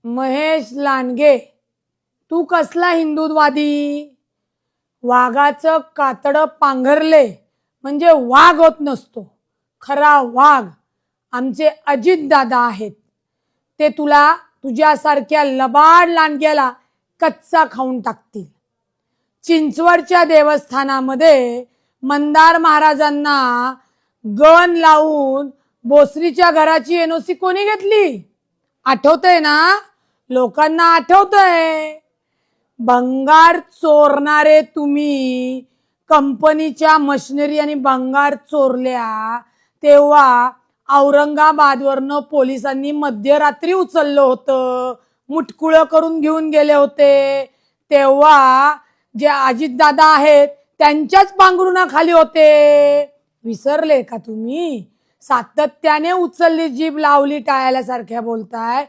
महेश लांडगे, तू कसला हिंदुत्ववादी? वाघाचं कातडं पांघरले म्हणजे वाघ होत नसतो. खरा वाघ आमचे अजितदादा आहेत. ते तुला तुझ्यासारख्या लबाड लांडग्याला कच्चा खाऊन टाकतील. चिंचवडच्या देवस्थानामध्ये मंदार महाराजांना गण लावून बोसरीच्या घराची एनओसी कोणी घेतली? आठवतंय ना? लोकांना आठवतंय. भंगार चोरणारे तुम्ही कंपनीच्या मशिनरी आणि भंगार चोरल्या तेव्हा औरंगाबादवरनं पोलिसांनी मध्यरात्री उचललं होतं, मुटकुळं करून घेऊन गेले होते. तेव्हा जे अजितदादा आहेत त्यांच्याच पांघरुणाखाली होते. विसरले का तुम्ही? सातत्याने उचलली जीभ लावली टाळ्यासारख्या बोलताय.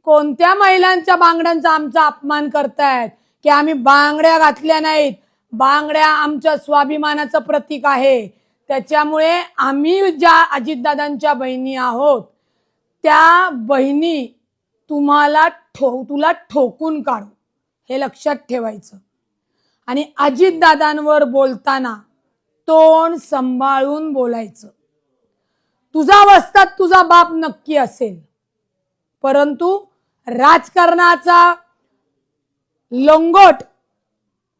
कोणत्या महिलांच्या बांगड्यांचा आमचा अपमान करतायत की आम्ही बांगड्या घातल्या नाहीत? बांगड्या आमच्या स्वाभिमानाचं प्रतीक आहे. त्याच्यामुळे आम्ही ज्या अजितदादांच्या बहिणी आहोत त्या बहिणी तुला ठोकून काढू, हे लक्षात ठेवायचं. आणि अजितदादांवर बोलताना तोंड सांभाळून बोलायचं. तुझा अवस्थात तुझा बाप नक्की असेल, परंतु राजकारणाचा लंगोट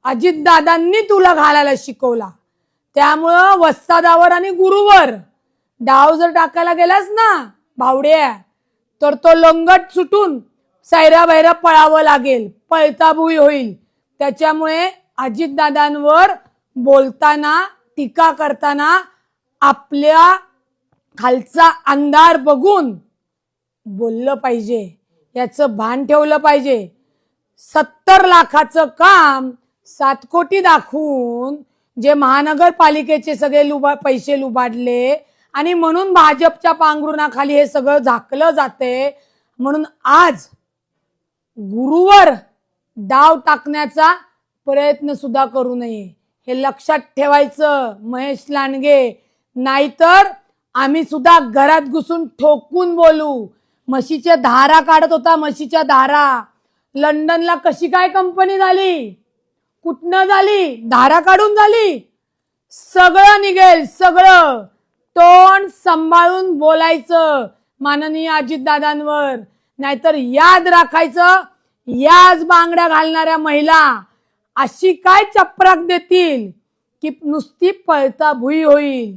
अजितदादांनी तुला घालायला शिकवला. त्यामुळं वस्तादावर आणि गुरुवर डाव जर टाकायला गेलास ना भावड्या, तर तो लंगट सुटून सायरा बहिरा पळावं लागेल, पळताभुई होईल. त्याच्यामुळे अजितदादांवर बोलताना, टीका करताना आपल्या खालचा अंधार बघून बोललं पाहिजे, याचं भान ठेवलं पाहिजे. 70 लाखाचं काम 7 कोटी दाखवून जे महानगरपालिकेचे सगळे पैसे लुबाडले आणि म्हणून भाजपच्या पांघरुणाखाली हे सगळं झाकलं जाते. म्हणून आज गुरुवर डाव टाकण्याचा प्रयत्न सुद्धा करू नये, हे लक्षात ठेवायचं महेश लांडगे. नाहीतर आम्ही सुद्धा घरात घुसून ठोकून बोलू. म्हशीच्या धारा काढत होता, म्हशीच्या धारा. लंडनला कशी काय कंपनी झाली? कुठनं झाली? धारा काढून झाली. सगळं निघेल, सगळं. तोंड सांभाळून बोलायचं माननीय अजितदादांवर. नाहीतर याद राखायचं, याच बांगड्या घालणाऱ्या महिला अशी काय चपराक देतील की नुसती पळता भुई होईल.